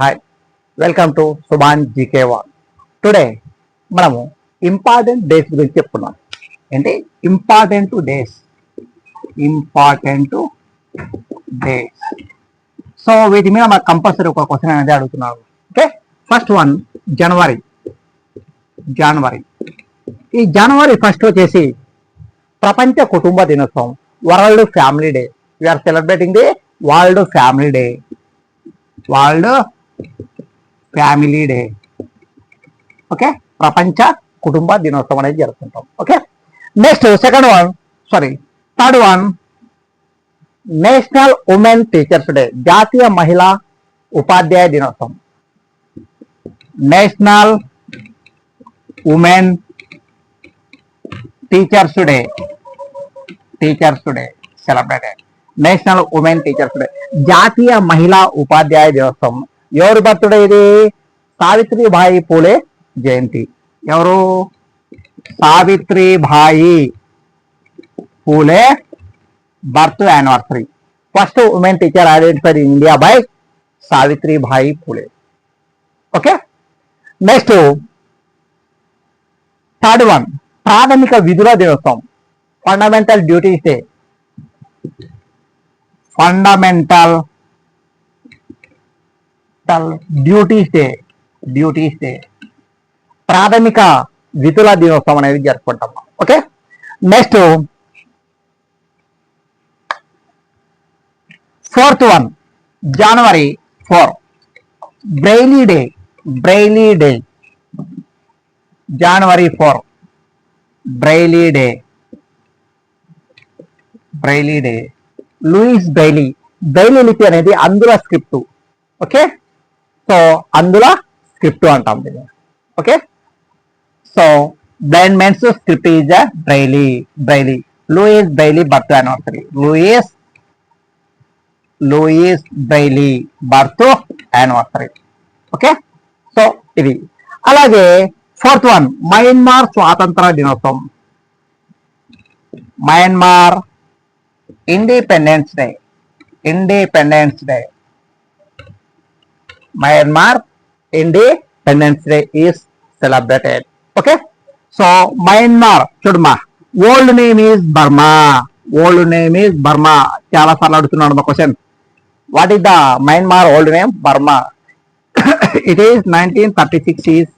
Hi, welcome to Subhan GK wall. Today మనము important days గురించి చెప్పుకున్నాం. ఏంటి ఇంపార్టెంట్ డేస్? సో వీటి మీద మనకు కంపల్సరీ ఒక క్వశ్చన్ అనేది అడుగుతున్నాడు. Okay, first one January. ఈ జనవరి ఫస్ట్ వచ్చేసి ప్రపంచ కుటుంబ దినోత్సవం, world family day. We are celebrating the world family day. Okay, ప్రపంచ కుటుంబ దినోత్సవం అనేది జరుపుకుంటాం. Okay, next third one national women teachers day, జాతీయ మహిళా ఉపాధ్యాయ దినోత్సవం. National women teachers day celebrated. National women teachers day, జాతీయ మహిళా ఉపాధ్యాయ దినోత్సవం. ఎవరి బర్త్డే ఇది? సావిత్రిబాయి పూలే జయంతి. ఎవరు? Savitribai Phule birth anniversary. First women teacher identified in India by Savitribai Phule. Okay, next third one ప్రాథమిక విధుల దినోత్సవం, fundamental duties day. Duties day, ప్రాథమిక విధుల దినోత్సవం అనేది జరుపుకుంటాం. Okay, next fourth one January 4 Braille day. January 4 Braille day. Louis Braille లిపి అనేది అందుల స్క్రిప్ట్. ఓకే, సో అందుల స్క్రిప్ట్ అంటాం దీన్ని. Okay, so blind men's script is Braille. Louis Braille birth anniversary. Louis Braille birth anniversary. Okay, so ఇది. అలాగే fourth one Myanmar స్వాతంత్ర దినోత్సవం. Myanmar independence day. Myanmar Independence Day is celebrated. Okay, so Myanmar చూడమ్మా, old name is Burma. చాలా సార్లు అడుగుతున్నాడు మా question. What is the Myanmar old name? Burma. It is 1936 is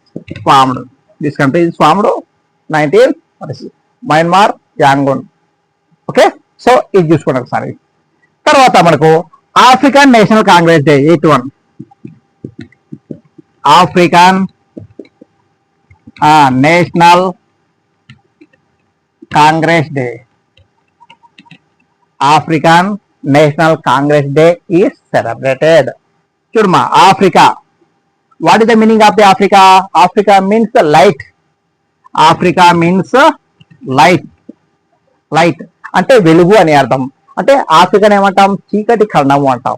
formed. This country is formed 1936. Myanmar Yangon. Okay, so ఇది చూసుకోండి ఒకసారి. తర్వాత మనకు African National Congress day 8th one. African National Congress day. African National Congress day is celebrated. చూడమ్మా, Africa, what is the meaning of the Africa? Africa means light అంటే వెలుగు అని అర్థం. అంటే ఆఫ్రికన్ ఏమంటాం? చీకటి ఖండము అంటాం.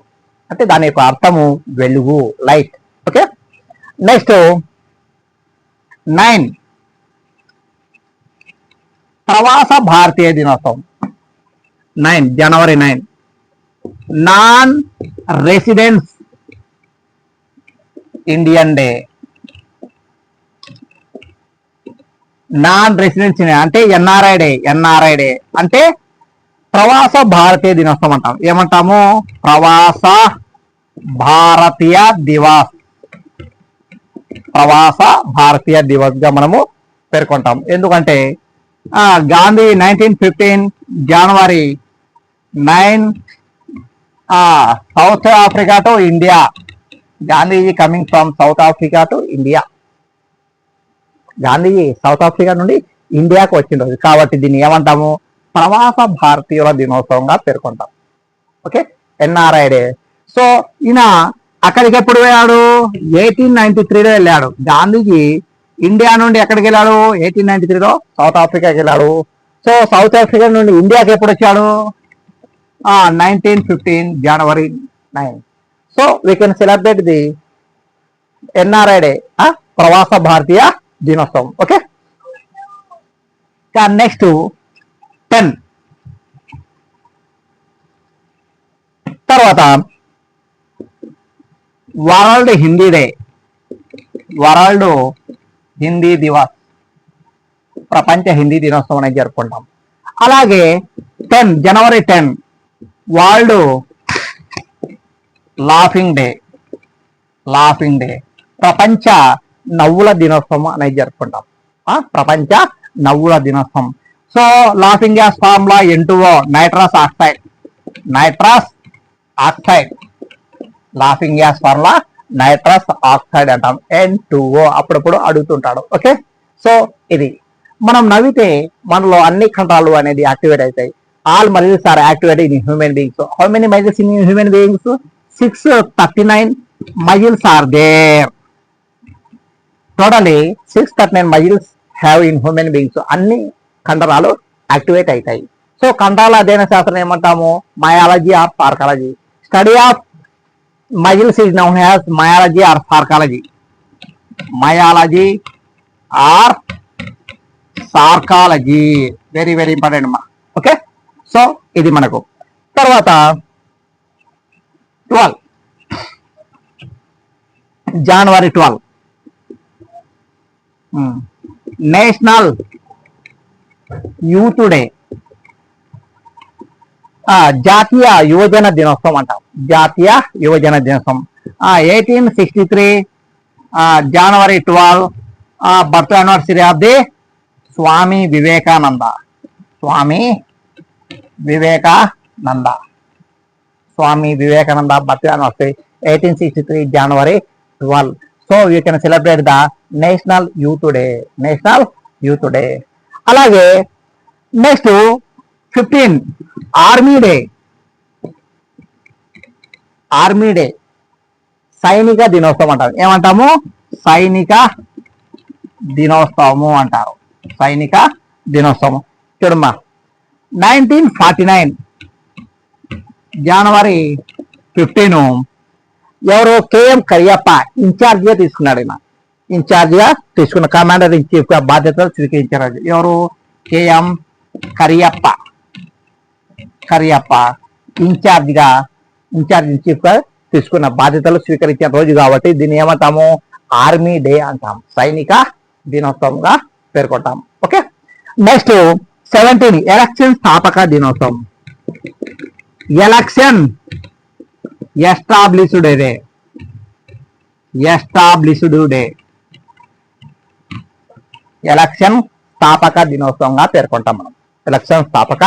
అంటే దాని యొక్క అర్థము వెలుగు, లైట్. ఓకే, నెక్స్ట్ 9 ప్రవాస భారతీయ దినోత్సవం. జనవరి 9 నాన్ రెసిడెన్స్ ఇండియన్ డే. అంటే ఎన్ఆర్ఐ డే అంటే ప్రవాస భారతీయ దినోత్సవం అంటాం. ఏమంటాము? ప్రవాస భారతీయ దివస్ గా మనము పేర్కొంటాం. ఎందుకంటే గాంధీ 1915 జనవరి 9 south Africa to India. Gandhiji coming from south Africa to India. Gandhiji south Africa నుండి ఇండియాకు వచ్చిన రోజు కాబట్టి దీన్ని ఏమంటాము? ప్రవాస భారతీయుల దినోత్సవంగా పేర్కొంటాం. Okay, NRI day. సో ఈయన అక్కడికి ఎప్పుడు వెళ్ళాడు? 1893లో వెళ్ళాడు. గాంధీజీ ఇండియా నుండి ఎక్కడికి వెళ్ళాడు? 1893లో సౌత్ ఆఫ్రికాకి వెళ్ళాడు. సో సౌత్ ఆఫ్రికా నుండి ఇండియాకి ఎప్పుడు వచ్చాడు? 1915 జనవరి 9. So we can celebrate the NRI day, ప్రవాస భారతీయ దినోత్సవం. ఓకే, నెక్స్ట్ 10 తర్వాత world Hindi day, world Hindi Divas, ప్రపంచ హిందీ దినోత్సవం అనేది జరుపుకుంటాం. అలాగే జనవరి 10 world laughing day, laughing day, ప్రపంచ నవ్వుల దినోత్సవం అనేది జరుపుకుంటాం. ప్రపంచ నవ్వుల దినోత్సవం. So laughing gas formula N2O, nitrous oxide, nitrous oxide. Laughing gas formula nitrous oxide అంటాం, N2O. అప్పుడప్పుడు అడుగుతుంటాడు. ఓకే, సో ఇది మనం నవ్వితే మనలో అన్ని కండరాలు అనేది యాక్టివేట్ అవుతాయి. All muscles are activated in human beings. How many muscles in human beings? 639 muscles are there. Totally 639 muscles have in human beings. అన్ని కండరాలు యాక్టివేట్ అవుతాయి. సో కండరాల అధ్యయన శాస్త్రం ఏమంటాము? Myology or sarcology. Study of muscles is known as myology or sarcology. Myology or sarcology. Very very important అమ్మా. Okay, so ఇది మనకు. తర్వాత 12 జనవరి 12 నేషనల్ యూత్ డే, జాతీయ యువజన దినోత్సవం అంటాం. జాతీయ యువజన దినోత్సవం 1863 January 12 birth anniversary of the Swami Vivekananda. Swami Vivekananda, Swami Vivekananda birth anniversary 1863 January 12. So you can celebrate the national youth day, national youth day. అలాగే next 15 army day. Army day సైనిక దినోత్సవం అంటారు. ఏమంటాము? సైనిక దినోత్సవము అంటారు. సైనిక దినోత్సవం. చూడమ్మా, 1949 జనవరి 15 ఎవరు? కేఎం కరియప్ప ఇన్ఛార్జిగా తీసుకున్నాడు. ఈయన ఇన్ఛార్జిగా తీసుకున్న కమాండర్ ఇన్ చీఫ్ గా బాధ్యతలు స్వీకరించారు. ఎవరు? KM Cariappa. Cariappa incharge in chief గా తీసుకున్న బాధ్యతలు స్వీకరించిన రోజు కాబట్టి దీన్ని ఏమంటాము? ఆర్మీ డే అంటాం. సైనిక దినోత్సవంగా పేర్కొంటాం. ఓకే, నెక్స్ట్ 17 ఎలక్షన్ స్థాపక దినోత్సవం. Election established day, established day, election స్థాపక దినోత్సవంగా పేర్కొంటాం మనం. ఎలక్షన్ స్థాపక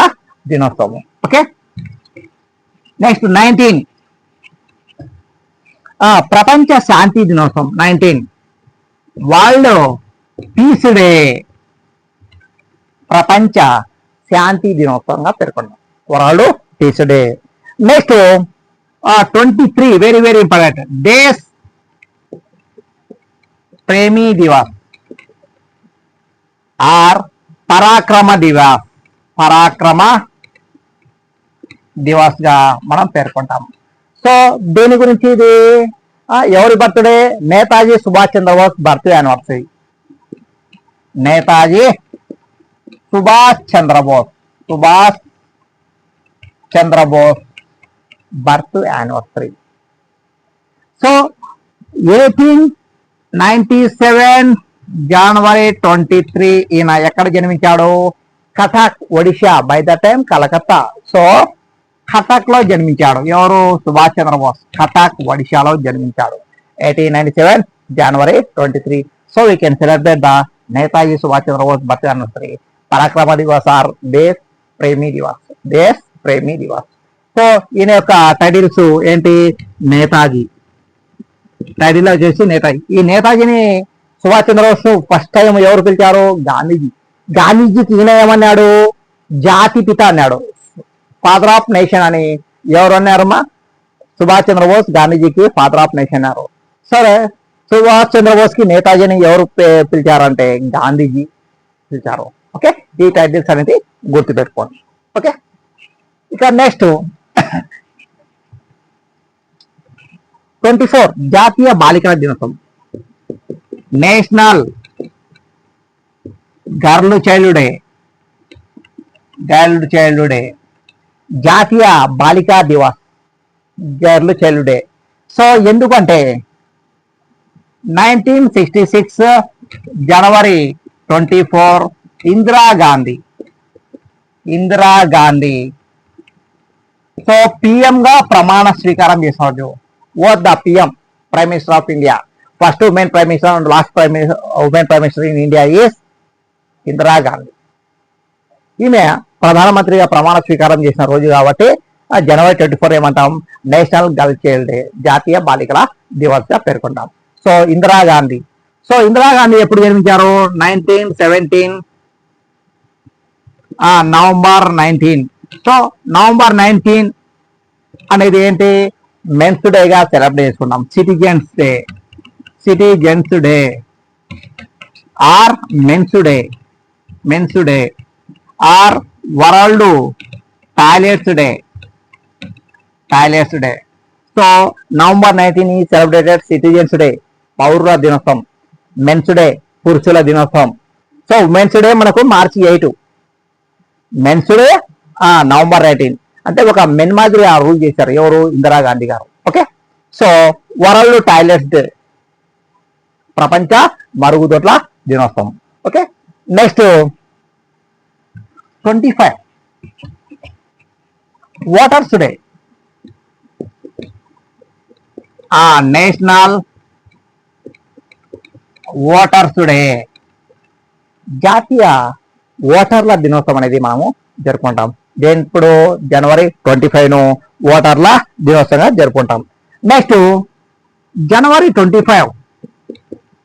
దినోత్సవం. ఓకే, నెక్స్ట్ 19 ప్రపంచ శాంతి దినోత్సవం. 19 వరల్డ్ పీస్ డే, ప్రపంచ శాంతి దినోత్సవంగా పేర్కొన్నాం. World peace day. Next 23 very very important, Desh Premi Divas are పరాక్రమ దివస్. పరాక్రమ దివస్ గా మనం పేర్కొంటాం. సో దేని గురించి ఇది? ఎవరి birthday? Netaji Subhash Chandrabose birth anniversary. Netaji Subhash Chandrabose, Subhash Chandrabose birth anniversary. So 1897 జనవరి 23 ఈయన ఎక్కడ జన్మించాడు? Cuttack, Odisha. By the time Calcutta. So Cuttack లో జన్మించాడు. ఎవరు? సుభాష్ చంద్రబోస్. కటక్, ఒడిషాలో జన్మించాడు 1897 జనవరి 23. So we can celebrate the Netaji Subhash Chandrabose birth anniversary. Parakram Divas are Desh Premi Divas, Desh Premi Divas. So ఈయన యొక్క టైటిల్స్ ఏంటి? నేతాజీ. టైటిల్ వచ్చేసి నేతాజీ. ఈ నేతాజీని సుభాష్ చంద్రబోస్ ఫస్ట్ టైం ఎవరు పిలిచారు? గాంధీజీ. గాంధీజీకి ఈయన ఏమన్నాడు? జాతి పిత అన్నాడు. ఫాదర్ ఆఫ్ నేషన్ అని ఎవరు అన్నారమ్మా? సుభాష్ చంద్రబోస్ గాంధీజీకి ఫాదర్ ఆఫ్ నేషన్ అన్నారు. సరే, సుభాష్ చంద్రబోస్ కి నేతాజీని ఎవరు పిలిచారంటే గాంధీజీ పిలిచారు. ఓకే, ఈ టైటిల్స్ అనేది గుర్తుపెట్టుకోండి. ఓకే, ఇక నెక్స్ట్ 24 జాతీయ బాలికల దినోత్సవం. National girl child day, girl child day. జాతీయ Balika Divas, girl child day. So ఎందుకంటే 1966 జనవరి 24 ఇందిరాగాంధీ సో పిఎం గా ప్రమాణ స్వీకారం చేసినాడు. What the PM, prime minister of India. First women prime minister and last women prime minister in India is Indira Gandhi. ఈమె ప్రధానమంత్రిగా ప్రమాణ స్వీకారం చేసిన రోజు కాబట్టి జనవరి 24 ఏమంటాం, నేషనల్ గర్ల్ చైల్డ్ డే, జాతీయ బాలికల దివస్ గా పేర్కొంటాం. సో ఇందిరాగాంధీ ఎప్పుడు జన్మించారు? 1917 నవంబర్ 19. సో నవంబర్ 19 అనేది ఏంటి, మెన్స్ డేగా సెలబ్రేట్ చేసుకున్నాం. Citizens day or men's day or world toilets day. So November 19 ఈ సెలబ్రేటెడ్ సిటిజన్స్ డే, పౌరుల దినోత్సవం. మెన్స్ డే, పురుషుల దినోత్సవం. సో ఉమెన్స్ డే మనకు మార్చి 8, మెన్స్ డే నవంబర్ 18. అంటే ఒక మెన్ మాదిరి రూల్ చేశారు ఎవరు, ఇందిరాగాంధీ గారు. Okay, so world toilets day, ప్రపంచ మరుగుదొడ్ల దినోత్సవం. Okay, next 25 waters day, national waters day, జాతీయ ఓటర్ల దినోత్సవం అనేది మనము జరుపుకుంటాం. ఇప్పుడు జనవరి 25 ఓటర్ల దినోత్సవంగా జరుపుకుంటాం. Next January 25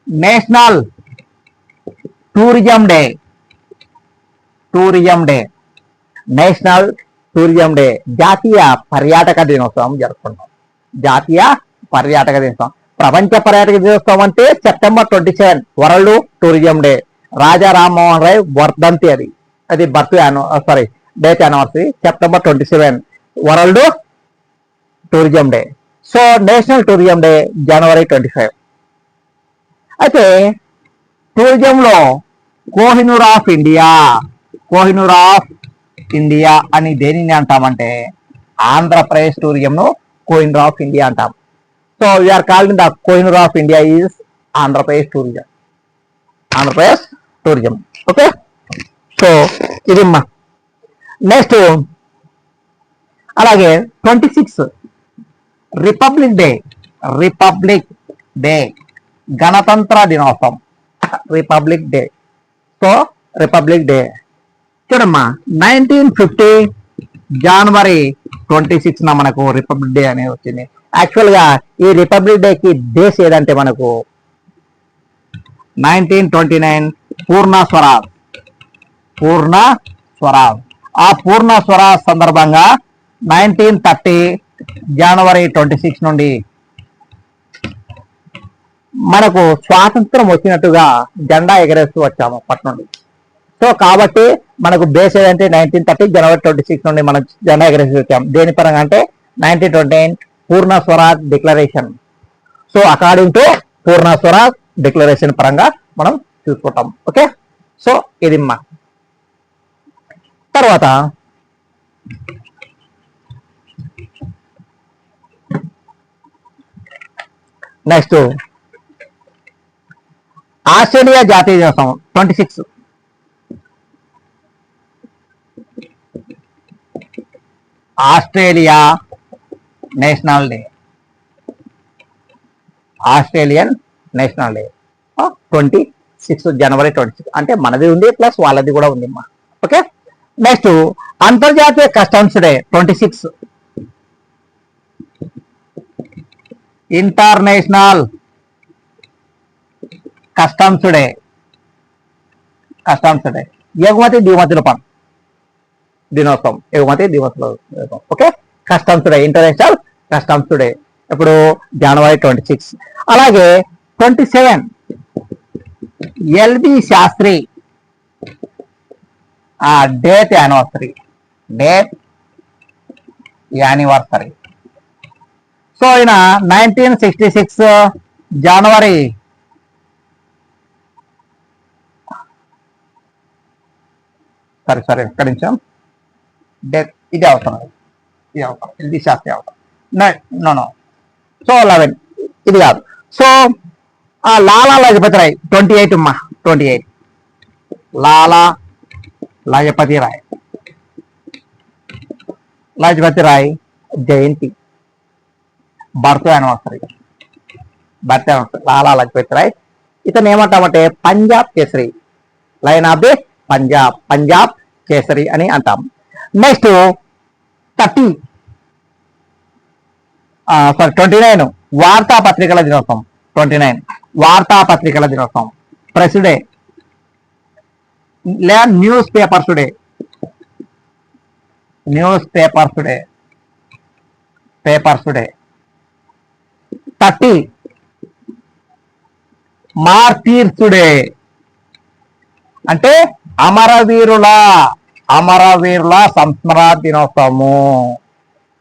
national tourism day, జాతీయ పర్యాటక దినోత్సవం జరుపుకుంటాం. ప్రపంచ పర్యాటక దినోత్సవం అంటే September 27 world tourism day. Raja Rammohan Roy వర్ధంతి, అది birth date anniversary, September 27 world tourism day. So national tourism day జనవరి 25. అయితే టూరిజంలో కోహినూర్ ఆఫ్ ఇండియా అని దేనిని అంటామంటే, ఆంధ్రప్రదేశ్ టూరిజం ను కోహినూర్ ఆఫ్ ఇండియా అంటాం. So we are called the Kohinoor of India is Andhra Pradesh tourism. Okay, so ఇది మా నెక్స్ట్. అలాగే 26 రిపబ్లిక్ డే, గణతంత్ర దినోత్సవం. రిపబ్లిక్ డే చూడమ్మా, 1950 జనవరి 26 మనకు రిపబ్లిక్ డే అనేది వచ్చింది. యాక్చువల్ గా ఈ రిపబ్లిక్ డే కి బేస్ ఏదంటే మనకు 1929 పూర్ణ స్వరాజ్. ఆ పూర్ణ స్వరాజ్ సందర్భంగా 1930 జనవరి 26 నుండి మనకు స్వాతంత్రం వచ్చినట్టుగా జెండా ఎగరేస్తూ వచ్చాము అప్పటి నుండి. సో కాబట్టి మనకు బేస్ ఏదంటే 1930 జనవరి 26 నుండి మనం జెండా ఎగరేస్తూ వచ్చాము. దేని పరంగా అంటే 1929 Purna Swaraj declaration. So according to Purna Swaraj declaration పరంగా మనం చూసుకుంటాం. ఓకే, సో ఇది మా తర్వాత నెక్స్ట్ ఆస్ట్రేలియా జాతీయ దినోత్సవం 26. Australia national day, Australian national day 26 జనవరి 26. అంటే మనది ఉంది ప్లస్ వాళ్ళది కూడా ఉంది అమ్మా. ఓకే, నెక్స్ట్ అంతర్జాతీయ customs day 26. International customs day, ఎగుమతి దిగుమతుల దినోత్సవం. Okay, customs day, international customs day ఇప్పుడు జనవరి 26. అలాగే 27 LB Shastri death anniversary. So ఈయన 1966 జనవరి ఒక్క నిమిషం, డేట్ ఇది అవసరం, ఎల్బి శాస్త్రి అవసరం. నో సో 11 ఇది కాదు. సో లాలా లజపతి రాయ్ 28 అమ్మా, 28 లాలా లజపతి రాయ్, లజపతి రాయ్ జయంతి, బర్త్ యానివర్సరీ, లాలా లజపతి రాయ్. ఇతను ఏమంటామంటే Punjab kesari, lion of the Punjab, Punjab kesari అని అంటాం. నెక్స్ట్ 30 29 వార్తాపత్రికల దినోత్సవం. 29 వార్తాపత్రికల దినోత్సవం. ప్రెస్ డే లేదా news papers day, news papers day, papers day. 30 martyrs day అంటే అమరవీరుల సంస్మరణ దినోత్సవము.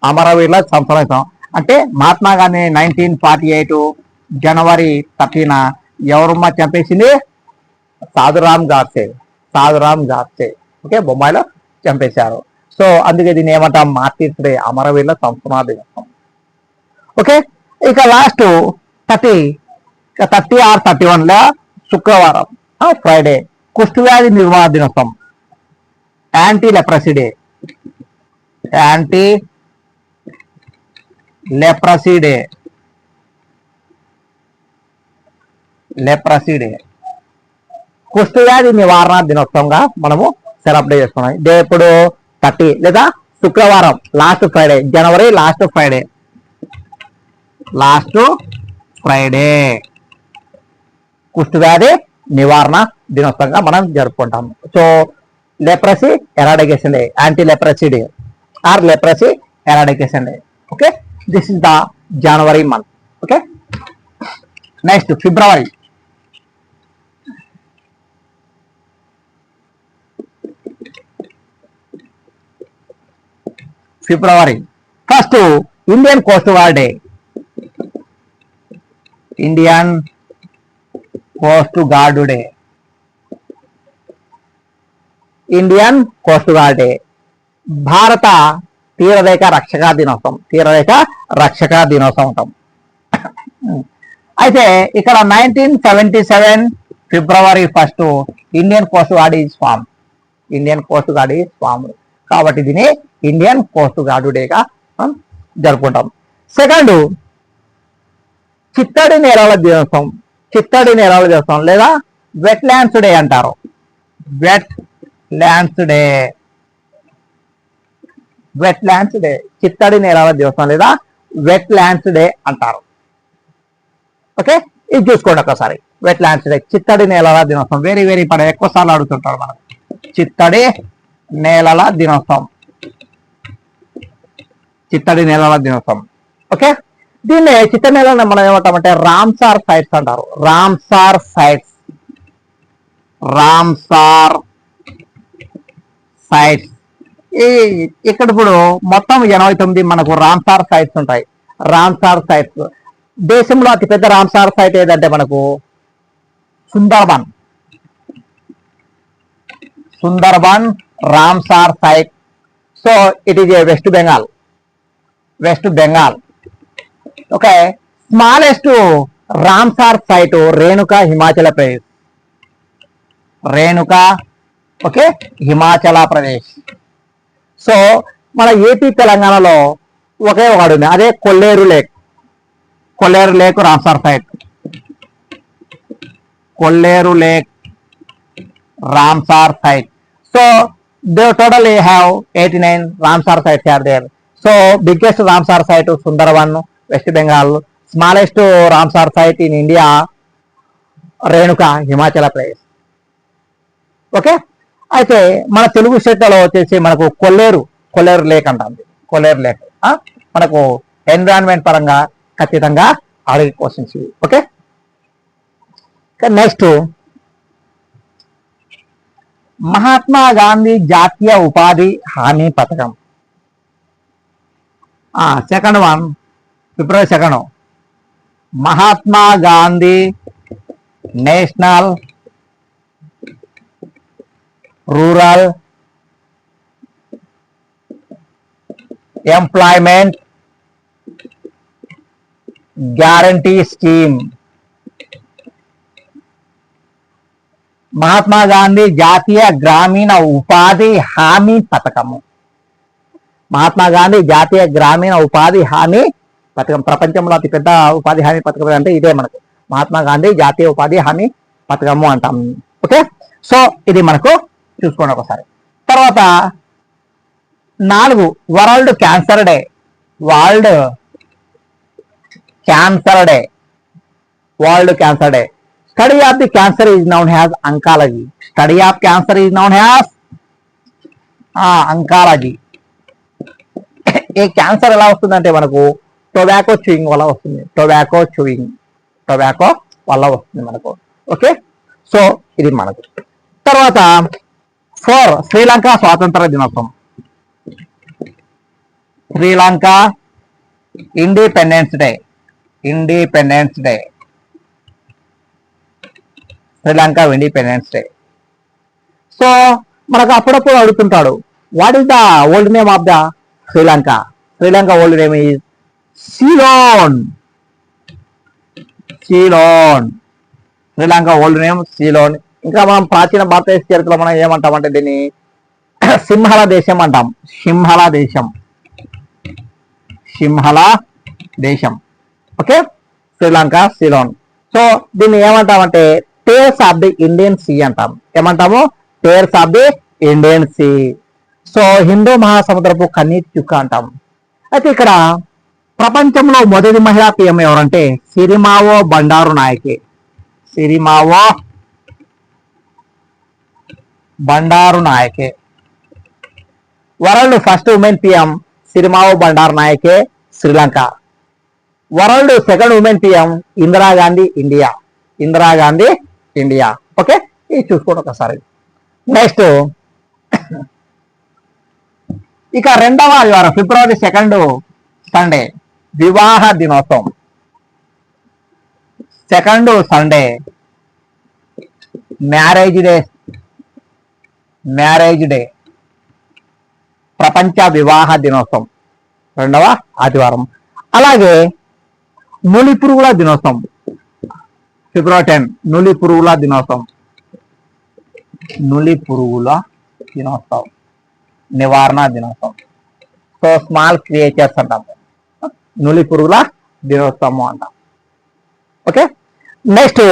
అమరవీరుల సంస్మరణ అంటే మహాత్మా గాంధీ 1948 జనవరి 30న ఎవరమ్మా చంపేసింది? సాధురామ్ గాడ్సే, సాధురామ్ గాడ్సే. ఓకే, బొంబాయిలో చంపేశారు. సో అందుకే దీన్ని ఏమంటాం? మార్టీర్స్ డే, అమరవీరుల సంస్మరణ దినోత్సవం. ఓకే, ఇక లాస్ట్ 30 or 31 శుక్రవారం, ఫ్రైడే, కుష్ఠవ్యాధి నిర్మూలన దినోత్సవం, anti leprosy day, anti leprosy day, leprosy day, కుష్ఠవ్యాధి నివారణ దినోత్సవంగా మనము సెలబ్రేట్ చేసుకున్నాం. డే ఎప్పుడు? 30 లేదా శుక్రవారం, లాస్ట్ ఫ్రైడే, జనవరి లాస్ట్ ఫ్రైడే, లాస్ట్ ఫ్రైడే కుష్ఠవ్యాధి నివారణ దినోత్సవంగా మనం జరుపుకుంటాము. So leprosy eradication day, anti leprosy day or leprosy eradication day. Okay, this is the January month. Okay, next February. February first Indian coast gourd day, Indian coast gourd day, Indian coast gourd day. భారత తీరరేఖ రక్షక దినోత్సవం, తీరరేఖ రక్షక దినోత్సవం ఉంటాం. అయితే ఇక్కడ 1977 ఫిబ్రవరి 1 Indian coast guard is form, Indian coast guard is form. కాబట్టి దీన్ని ఇండియన్ కోస్ట్ గార్డ్ డేగా జరుపుకుంటాం. సెకండ్ చిత్తడి నేలల దినోత్సవం, చిత్తడి నేలల దినోత్సవం లేదా వెట్ ల్యాండ్స్ డే అంటారు. Wetlands day, wetlands day, చిత్తడి నేలల దినోత్సవం లేదా వెట్ ల్యాండ్స్ డే అంటారు. ఓకే, ఇది చూసుకోండి ఒకసారి. వెట్ ల్యాండ్స్ డే, చిత్తడి నేలల దినోత్సవం. వెరీ వెరీ పడే, ఎక్కువ సార్లు అడుగుతుంటారు మనం. చిత్తడి నేలల దినోత్సవం, చిత్తడి నేలల దినోత్సవం. ఓకే, దీన్ని చిత్తడి నేలని మనం ఏమంటామంటే రామ్సార్ సైట్స్ అంటారు. Ramsar sites, Ramsar sites. ఇక్కడ ఇప్పుడు మొత్తం 89 మనకు రామ్సార్ సైట్స్ ఉంటాయి. Ramsar sites. దేశంలో అతిపెద్ద రామ్సార్ సైట్ ఏదంటే మనకు Sundarban, Sundarban Ramsar site. So it is a West Bengal, West Bengal. Okay, smallest Ramsar site Renuka, Himachal Pradesh, Renuka. Okay, Himachal Pradesh. So మన ఏపీ తెలంగాణలో ఒకే ఒకటి ఉంది, అదే Kolleru lake. Kolleru lake Ramsar site, Kolleru lake Ramsar site. So they totally have 89 Ramsar sites are there. So biggest Ramsar site Sundarban, West Bengal. Smallest Ramsar site in India, Renuka, Himachal Pradesh. Okay, అయితే మన తెలుగు స్టేట్లలో వచ్చేసి మనకు కొల్లేరు lake అంటుంది. కొల్లేరు lake మనకు environment పరంగా ఖచ్చితంగా అడిగే questions ఇవి. ఓకే, నెక్స్ట్ మహాత్మా గాంధీ జాతీయ ఉపాధి హామీ పథకం. సెకండ్ వన్, ఫిబ్రవరి 2 Mahatma Gandhi national rural employment guarantee scheme, Mahatma Gandhi జాతీయ గ్రామీణ ఉపాధి హామీ పథకము. మహాత్మా గాంధీ జాతీయ గ్రామీణ ఉపాధి హామీ పథకం ప్రపంచంలో అతిపెద్ద ఉపాధి హామీ పథకం అంటే ఇదే మనకు మహాత్మా గాంధీ జాతీయ ఉపాధి హామీ పథకము అంటాం. ఓకే, సో ఇది మనకు చూసుకోండి ఒకసారి. తర్వాత 4 world cancer day. World cancer day, world cancer day. Study of the cancer is noun has oncology. Study of cancer is noun has oncology. ఈ క్యాన్సర్ ఎలా వస్తుందంటే మనకు టొబాకో చూయింగ్ వల్ల వస్తుంది. టొబాకో వల్ల వస్తుంది మనకు. ఓకే, సో ఇది మనకు. తర్వాత 4 శ్రీలంక స్వాతంత్ర దినోత్సవం. Sri Lanka independence day. Sri Lanka independence day. So మనకు అప్పుడప్పుడు అడుగుతుంటాడు, what is the old name of the Sri Lanka? Sri Lanka old name is Ceylon. Sri Lanka old name Ceylon. ఇంకా మనం ప్రాచీన భారతదేశ చరిత్రలో మనం ఏమంటామంటే దీన్ని సింహళ దేశం అంటాం. సింహళ దేశం. Okay, Sri Lanka Ceylon. సో దీన్ని ఏమంటామంటే tears of the Indian sea అంటాం. ఏమంటాము? Tears of the Indian sea. So హిందూ మహాసముద్రపు కన్నీటి చుక్క అంటాం. అయితే ఇక్కడ ప్రపంచంలో మొదటి మహిళా పీఎం ఎవరంటే Sirimavo Bandaranaike. World first women PM Sirimavo Bandaranaike, Sri Lanka. World second women PM Indira Gandhi, India. Okay, ఇది చూసుకోండి ఒకసారి. నెక్స్ట్ ఇక 2వ ఆదివారం ఫిబ్రవరి 2 సండే వివాహ దినోత్సవం. 2 సండే మ్యారేజ్ డే, ప్రపంచ వివాహ దినోత్సవం 2వ ఆదివారం. అలాగే నులి పురుగుల దినోత్సవం ఫిబ్రవరి 10 నులి పురుగుల దినోత్సవం, నివారణ దినోత్సవం. సో స్మాల్ క్రియేచర్స్ అంటాం, నులి పురుగుల దినోత్సవం అంటాం. ఓకే, నెక్స్ట్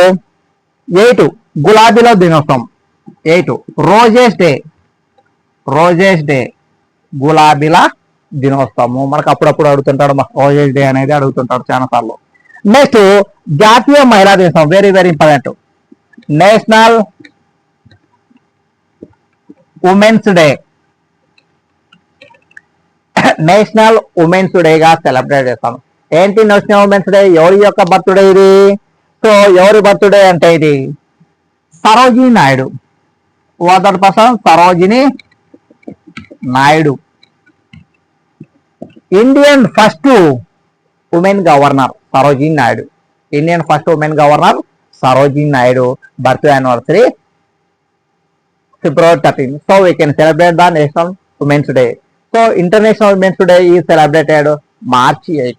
8 గులాబీల దినోత్సవం. 8 రోజెస్ డే, గులాబీల దినోత్సవము. మనకు అప్పుడప్పుడు అడుగుతుంటాడు, రోజెస్ డే అనేది అడుగుతుంటాడు చాలా సార్లు. నెక్స్ట్ జాతీయ మహిళా దినోత్సవం, వెరీ ఇంపార్టెంట్. నేషనల్ ఉమెన్స్ డేగా సెలబ్రేట్ చేస్తాం. ఏంటి నేషనల్ ఉమెన్స్ డే? ఎవరి యొక్క బర్త్డే ఇది? సో ఎవరి బర్త్డే అంటే ఇది Sarojini Naidu. Water person Sarojini Naidu, Indian first women governor Sarojini Naidu. Birth anniversary February 13. So we can celebrate the National Women's Day. So International Women's Day is celebrated March 8.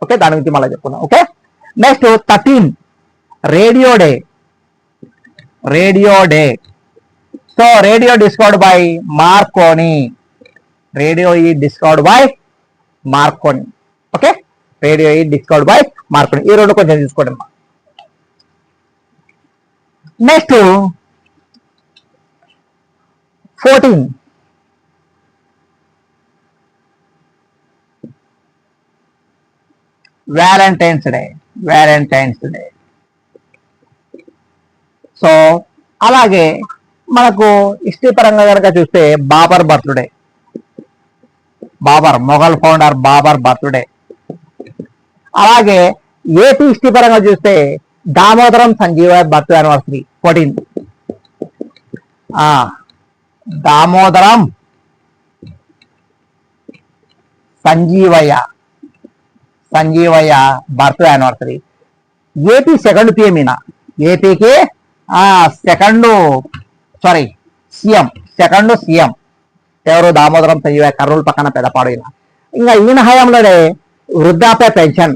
Okay, దాని గురించి మళ్ళీ చెప్పుకున్నాం. Okay, next 13 radio day. So radio discovered by Marconi. Okay, radio is discovered by Marconi. ఈ రెండు కొంచెం తీసుకోండి. Next 14 Valentine's day. So అలాగే మనకు హిస్టరీ పరంగా కనుక చూస్తే Babur birthday, Mughal founder Babur birthday. అలాగే ఏపీ హిస్టరీ పరంగా చూస్తే Damodaram Sanjivayya birth anniversary 14. Damodaram Sanjivayya birth anniversary. AP second PM ఈయన. ఏపీకి సెకండ్ సీఎం ఎవరు? దామోదరం సంజీవయ్య, కర్నూలు పక్కన పెదపాడు ఈయన. ఇంకా ఈయన హయాంలోనే వృద్ధాప్య pension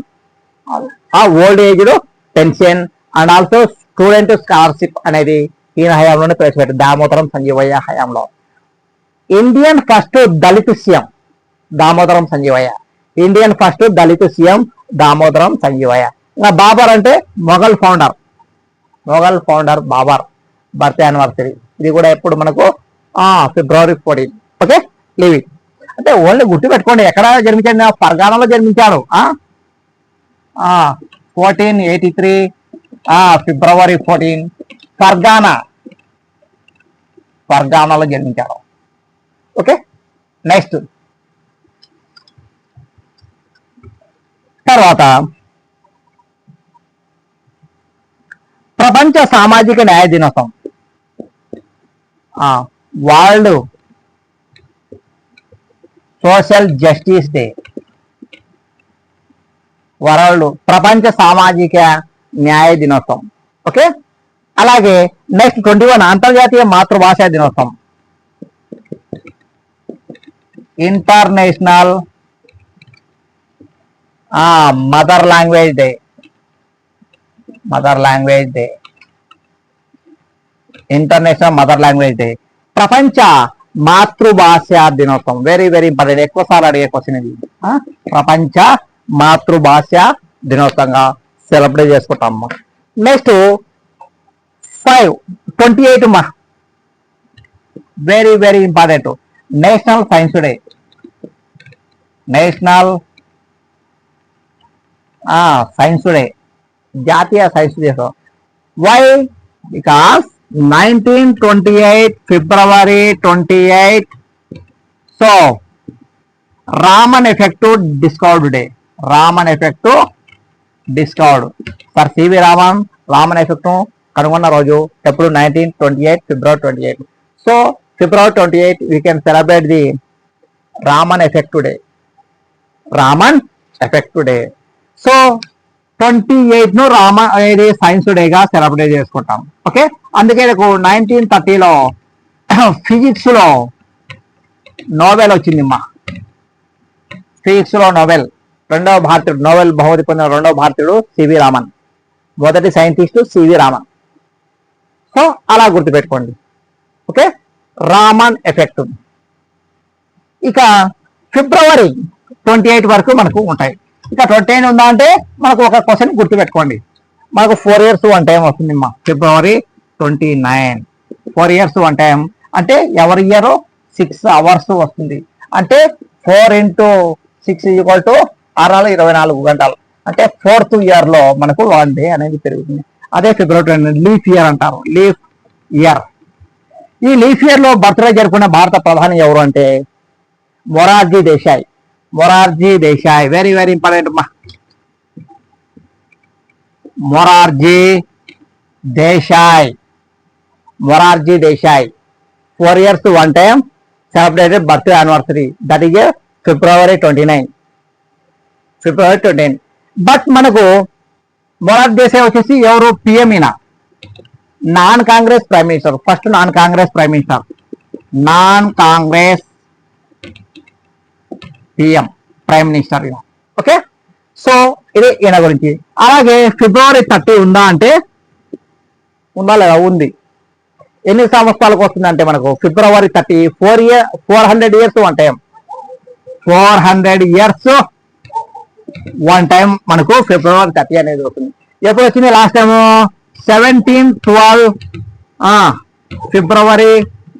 old aged pension and also student scholarship అనేది ఈయన హయాంలోనే ప్రవేశపెట్టారు, దామోదరం సంజీవయ్య హయాంలో. Indian first Dalit CM Damodaram Sanjivayya. Indian first Dalit CM Damodaram Sanjivayya. ఇంకా బాబర్ అంటే Mughal founder Babur birth anniversary. ఇది కూడా ఎప్పుడు మనకు February 14. Okay, leave it. అంటే ఓన్లీ గుర్తు పెట్టుకోండి ఎక్కడ జన్మించాడు, ఫర్గానాలో జన్మించాడు. 1483 February 14 ఫర్గానాలో జన్మించాడు. ఓకే, నెక్స్ట్ తర్వాత ప్రపంచ సామాజిక న్యాయ దినోత్సవం, world social justice day, world ప్రపంచ సామాజిక న్యాయ దినోత్సవం. ఓకే, అలాగే నెక్స్ట్ 21 అంతర్జాతీయ మాతృభాషా దినోత్సవం, international mother language day, international mother language day. ప్రపంచ మాతృభాషా దినోత్సవం, వెరీ వెరీ ఇంపార్టెంట్, ఎక్కువసార్లు అడిగే క్వశ్చన్ ఇది. ప్రపంచ మాతృభాష దినోత్సవంగా సెలబ్రేట్ చేసుకుంటాం. Next 28 very very important, national science day, జాతీయ science day. Why? Because 1928 February 28, so Raman effect discovered day, sir CV Raman effect కనుగొన్న రోజు ఎప్పుడు? 1928 February 28. So February 28 we can celebrate the Raman effect day. So 28 ను ఇది సైన్స్ డేగా celebrate చేసుకుంటాం. Okay, అందుకే 1930లో ఫిజిక్స్ లో నోబెల్ వచ్చిందిమ్మా. ఫిజిక్స్ లో నోబెల్ బహుమతి పొందిన రెండవ భారతీయుడు సివి రామన్, మొదటి సైంటిస్ట్ సివి రామన్. సో అలా గుర్తుపెట్టుకోండి. Okay, Raman effect. ఇక February 28 వరకు మనకు ఉంటాయి. ఇక 29 ఉందా అంటే మనకు ఒక క్వశ్చన్ గుర్తుపెట్టుకోండి, మనకు 4 years వన్ టైం వస్తుంది అమ్మా. February 29 4 years వన్ టైం అంటే ఎవరి ఇయర్ 6 hours వస్తుంది. అంటే 4 into 6 = 624 గంటలు. అంటే 4th year లో మనకు 1 day అనేది పెరుగుతుంది. అదే February 29 లీఫ్ ఇయర్ అంటారు, లీఫ్ ఇయర్. ఈ లీఫ్ ఇయర్ లో బర్త్డే జరుపుకున్న భారత ప్రధాని ఎవరు అంటే Morarji Desai. Very very important అమ్మా, Morarji Desai. 4 years one time celebrated birth anniversary, that is February 29. But మనకు మొరార్జీ దేశాయ్ వచ్చేసి ఎవరు? పిఎం. ఈయన non Congress prime minister, first non Congress PM prime minister. Okay, so ఇది ఈయన గురించి. అలాగే February 30 ఉందా అంటే ఉందా లేదా? ఉంది. ఎన్ని సంవత్సరాలకు వస్తుందంటే మనకు February 30 400 years one time, 400 years one time మనకు February 30 అనేది వస్తుంది. ఎప్పుడు వచ్చింది లాస్ట్ టైము? 1712 February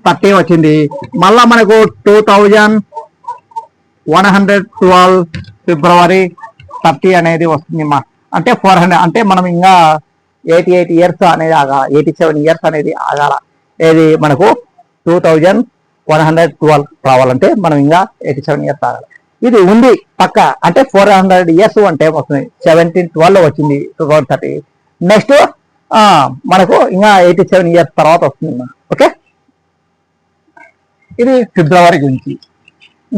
30 వచ్చింది. మళ్ళా మనకు 2112 February 30 అనేది వస్తుంది. అంటే 400, అంటే మనం ఇంకా 88 years అనేది ఆగాల, 87 years అనేది ఆగాల. ఏది మనకు 2112 రావాలంటే మనం ఇంకా 87 years ఆగాలి. ఇది ఉంది పక్క, అంటే 400 years వన్ టైం వస్తుంది. 1712 వచ్చింది 2030. నెక్స్ట్ మనకు ఇంకా 87 years తర్వాత వస్తుంది. ఓకే, ఇది ఫిబ్రవరి గురించి.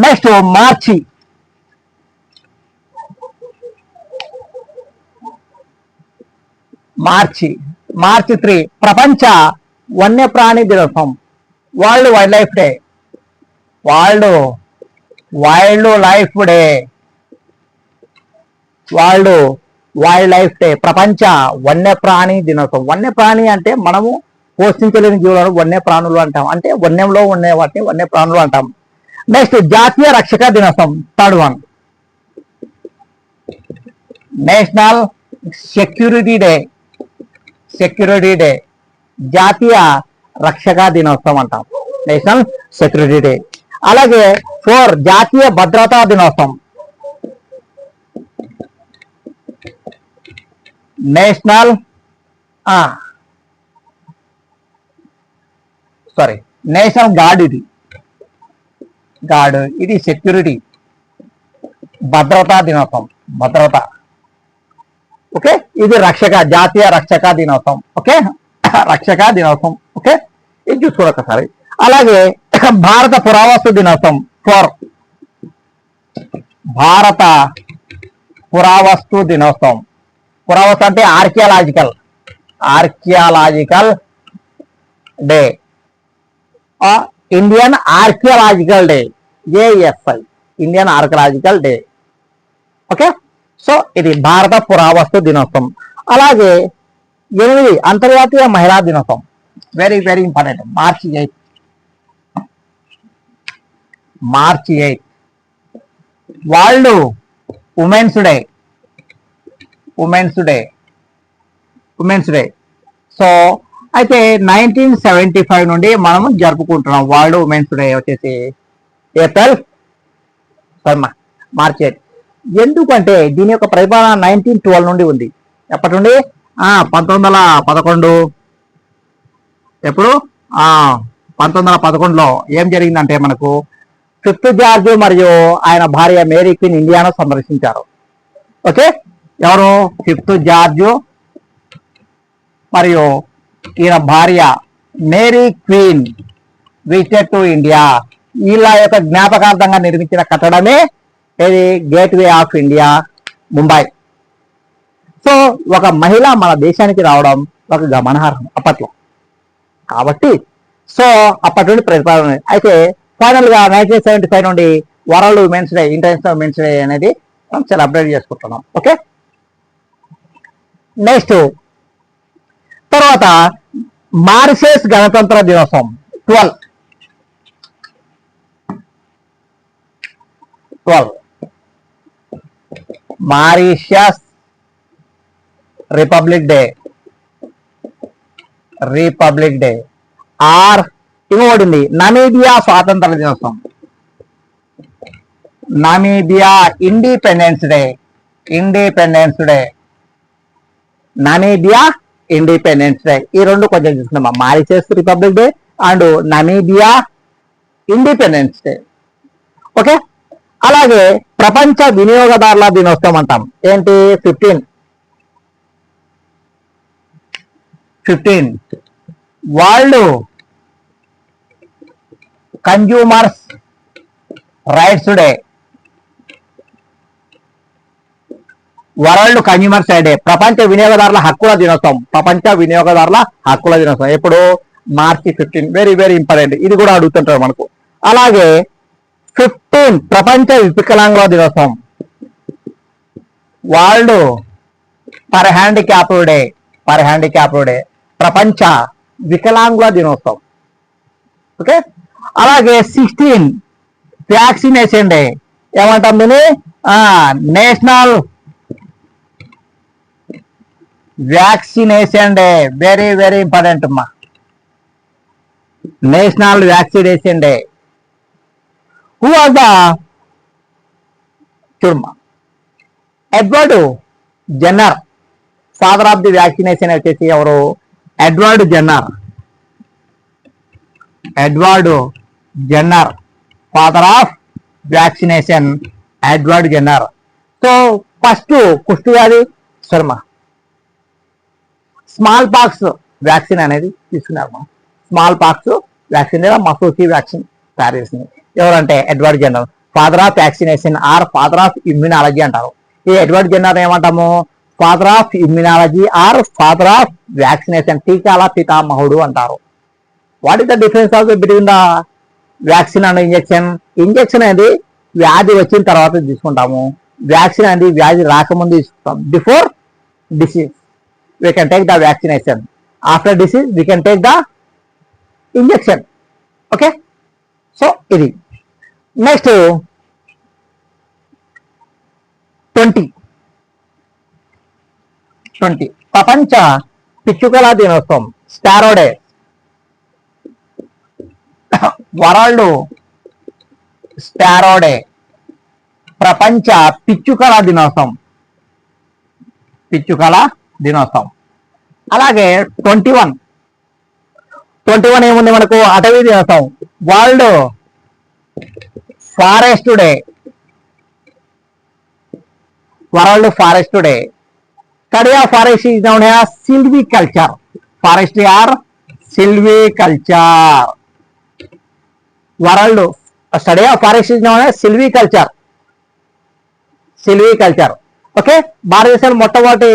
నెక్స్ట్ మార్చి 3 ప్రపంచ వన్యప్రాణి దినోత్సవం, world wild life day. World wild life day, ప్రపంచ వన్యప్రాణి దినోత్సవం. వన్యప్రాణి అంటే మనము పోషించలేని జీవులను వన్యప్రాణులు అంటాం, అంటే వన్యంలో ఉండే వాటిని వన్యప్రాణులు అంటాం. నెక్స్ట్ జాతీయ రక్షక దినోత్సవం, third one. National security day, security day, జాతీయ రక్షక దినోత్సవం అంటాం, నేషనల్ సెక్యూరిటీ డే. అలాగే 4 జాతీయ భద్రతా దినోత్సవం, నేషనల్ నేషనల్ గార్డ్. ఇది సెక్యూరిటీ, భద్రతా దినోత్సవం, భద్రత. ఓకే, ఇది జాతీయ రక్షక దినోత్సవం. ఓకే, రక్షక దినోత్సవం. ఓకే, ఇది చూసుకోండి ఒకసారి. అలాగే భారత పురావస్తు దినోత్సవం 4, భారత పురావస్తు దినోత్సవం. పురావస్తు అంటే archaeological day, Indian archaeological day, ASI, Indian archaeological day. Okay, so ఇది భారత పురావస్తు దినోత్సవం. అలాగే 8 అంతర్జాతీయ మహిళా దినోత్సవం, వెరీ వెరీ ఇంపార్టెంట్. మార్చి 8 world women's day, women's day. So అయితే 1975 నుండి మనం జరుపుకుంటున్నాం వరల్డ్ ఉమెన్స్ డే వచ్చేసి మార్చి 8. ఎందుకంటే దీని యొక్క పరిపాలన 1912 నుండి ఉంది. ఎప్పటి నుండి? 1911. ఎప్పుడు? 1911లో ఏం జరిగిందంటే మనకు 5th జార్జ్ మరియు ఆయన భార్య మేరీ క్వీన్ ఇండియాను సందర్శించారు. ఓకే, ఎవరు? 5th జార్జ్ మరియు ఈయన భార్య Mary queen visited to India. వీళ్ళ యొక్క జ్ఞాపకార్థంగా నిర్మించిన కట్టడమే ఇది Gateway of India, Mumbai. So ఒక మహిళ మన దేశానికి రావడం ఒక గమనార్హం అప్పట్లో. కాబట్టి సో అప్పటి నుండి ప్రతిపాదన. అయితే ఫైనల్ గా 1975 నుండి world women's day, international women's day అనేది మనం సెలబ్రేట్ చేసుకుంటున్నాం. ఓకే, నెక్స్ట్ తర్వాత మారిషస్ గణతంత్ర దినోత్సవం 12. మారిషస్ రిపబ్లిక్ డే, ఇంకోటి నమీబియా స్వాతంత్ర దినోత్సవం, Namibia independence day, Namibia independence day. ఈ రెండు కొంచెం చూస్తున్నాం, Mauritius republic day and Namibia independence day. Okay, అలాగే ప్రపంచ వినియోగదారుల దినోత్సవం అంటాం. ఏంటి? 15 world consumers rights day, world consumers day, ప్రపంచ వినియోగదారుల హక్కుల దినోత్సవం, ఎప్పుడు? మార్చి 15. వెరీ వెరీ ఇంపార్టెంట్, ఇది కూడా అడుగుతుంటారు మనకు. అలాగే 15 ప్రపంచ వికలాంగుల దినోత్సవం, వరల్డ్ ఫర్ హ్యాండిక్యాప్డ్ డే, ప్రపంచ వికలాంగుల దినోత్సవం. ఓకే, అలాగే 16 వ్యాక్సినేషన్ డే, ఏమంటాం దీన్ని? National vaccination day, very very important అమ్మా, national vaccination day. Who are the చూడమ్మా, Edward Jenner, father of the vaccination వచ్చేసి ఎవరు? Edward Jenner, father of vaccination Edward Jenner. So first కుష్టి వ్యాధి స్మాల్ పాక్స్ వ్యాక్సిన్ అనేది తీసుకున్నారు. స్మాల్ పాక్స్ వ్యాక్సిన్ లేదా మసూచి vaccine తయారు చేసింది ఎవరంటే Edward Jenner, father of vaccination or father of immunology అంటారు. ఈ ఎడ్వర్డ్ జెన్నర్ ఏమంటాము? Father of immunology or father of vaccination, టీకాల పితామహుడు అంటారు. What is the difference of between the vaccine and injection? Injection అనేది వ్యాధి వచ్చిన తర్వాత తీసుకుంటాము, వ్యాక్సిన్ అనేది వ్యాధి రాకముందు తీసుకుంటాం, before disease, we can take the vaccination. After disease, we can take the injection. Okay, so ఇది నెక్స్ట్ 20 ప్రపంచ పిచ్చుకల దినోత్సవం, sparrow day. World sparrow day, ప్రపంచ పిచ్చుకల దినోత్సవం, అలాగే 21 ఏముంది మనకు, అటవీ దినోత్సవం, world forest day, study of forest is known as silviculture. Forest or silviculture. World study of forest is known as silviculture. Okay, భారతదేశంలో మొట్టమొదటి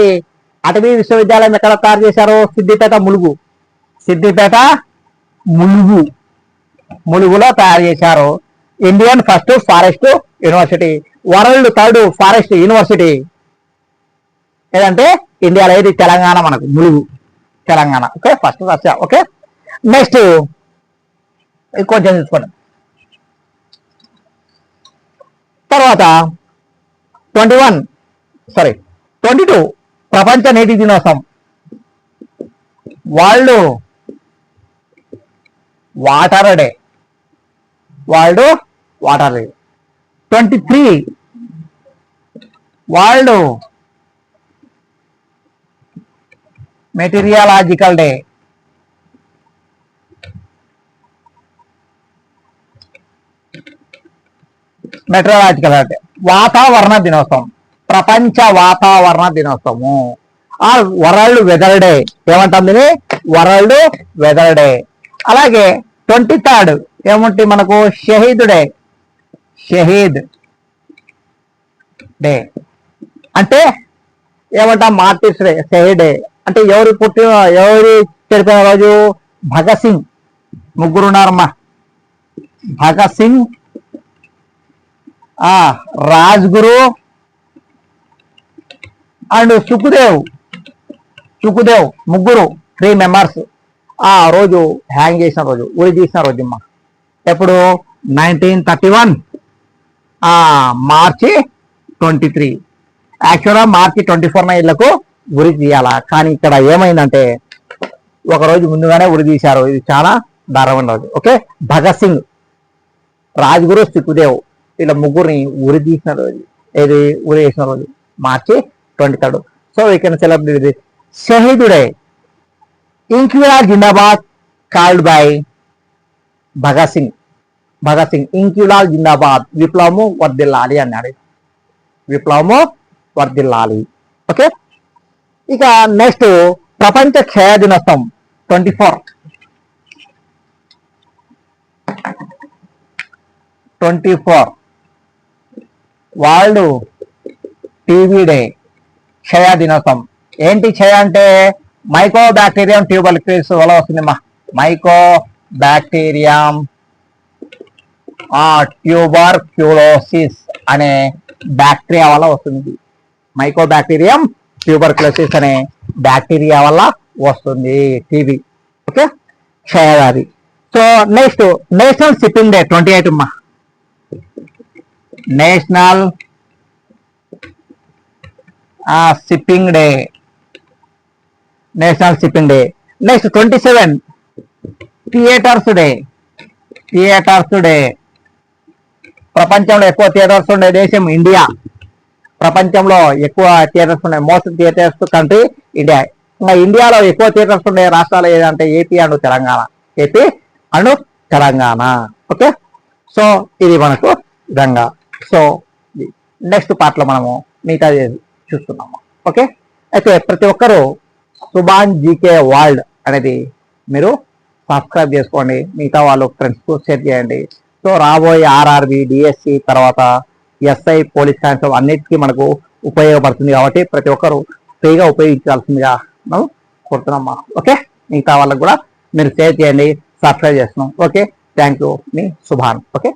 అటవీ విశ్వవిద్యాలయం ఎక్కడ తయారు చేశారు? సిద్దిపేట ములుగులో తయారు చేశారు. Indian first forest university, world third forest university ఏదంటే ఇండియాలో ఏది? తెలంగాణ. మనకు Mulugu, Telangana. Okay, first Russia. Okay, next కొంచెం చూసుకోండి. తర్వాత 22 ప్రపంచ నీటి దినోత్సవం, world water day. 23 world meteorological day. వాతావరణ దినోత్సవం, ప్రపంచ వాతావరణ దినోత్సవము. వరల్డ్ వెదర్ డే ఏమంటాం దీన్ని? World weather day. అలాగే 23rd ఏముంటే మనకు షహీద్ డే అంటే ఏమంటాం? మార్టిర్స్ డే, షహీద్ డే అంటే ఎవరు చనిపోయిన రోజు? భగత్ సింగ్. ముగ్గురు ఉన్నారమ్మా, భగత్ సింగ్, రాజ్గురు అండ్ సుఖదేవ్, ముగ్గురు 3 మెంబర్స్ ఆ రోజు హ్యాంగ్ చేసిన రోజు, ఉరి తీసిన రోజు అమ్మా. ఎప్పుడు? 1931 మార్చి 23. యాక్చువల్గా మార్చి 24 ఇళ్లకు ఉరి తీయాల, కానీ ఇక్కడ ఏమైందంటే ఒకరోజు ముందుగానే ఉరి తీశారు. ఇది చాలా దారుణమైన రోజు. ఓకే, భగత్ సింగ్, రాజ్గురు, సుఖదేవ్ ఇలా ముగ్గురిని ఉరి తీసిన రోజు, ఉరి చేసిన రోజు March 23rd. So we can celebrate Shaheed day. Inquilab Zindabad called by Bhagat Singh. ఇంక్విలాబ్ జిందాబాద్, విప్లవము వర్ధిల్లాలి అన్నాడు. ఓకే, ఇక నెక్స్ట్ ప్రపంచ క్షయ దినోత్సవం 24 వరల్డ్ టీబీ డే, క్షయ దినోత్సవం. ఏంటి క్షయ అంటే? మైకో బ్యాక్టీరియం ట్యూబర్క్యులోసిస్ వల్ల వస్తుందమ్మా. మైకో బ్యాక్టీరియం ట్యూబర్క్యులోసిస్ అనే బ్యాక్టీరియా వల్ల వస్తుంది. మైకో బ్యాక్టీరియం ట్యూబర్క్యులోసిస్ అనే బ్యాక్టీరియా వల్ల వస్తుంది టీబీ. ఓకే, క్షయవ్యాధి. So next national shipping day 28 అమ్మా. National shipping day. Next 27 theatres day. ప్రపంచంలో ఎక్కువ థియేటర్స్ ఉండే దేశం ఇండియా. ప్రపంచంలో ఎక్కువ థియేటర్స్ ఉన్నాయి, మోస్ట్ థియేటర్స్ కంట్రీ ఇండియా. ఇంకా ఇండియాలో ఎక్కువ థియేటర్స్ ఉండే రాష్ట్రాలు ఏదంటే AP and Telangana. Okay, so ఇది మనకు విధంగా. సో నెక్స్ట్ పార్ట్లో మనము మిగతా చూస్తున్నాము. ఓకే, అయితే ప్రతి ఒక్కరూ సుభాన్ జీకే వరల్డ్ అనేది మీరు సబ్స్క్రైబ్ చేసుకోండి, మిగతా వాళ్ళు ఫ్రెండ్స్కు షేర్ చేయండి. సో రాబోయే ఆర్ఆర్బి, డిఎస్సి, తర్వాత ఎస్ఐ, పోలీస్ కానిస్టేబుల్ అన్నిటికీ మనకు ఉపయోగపడుతుంది కాబట్టి ప్రతి ఒక్కరు ఫ్రీగా ఉపయోగించాల్సిందిగా మనం కోరుతున్నాం. ఓకే, మిగతా వాళ్ళకు కూడా మీరు షేర్ చేయండి, సబ్స్క్రైబ్ చేస్తున్నాం. Okay, thank you. Me Subhan. Okay.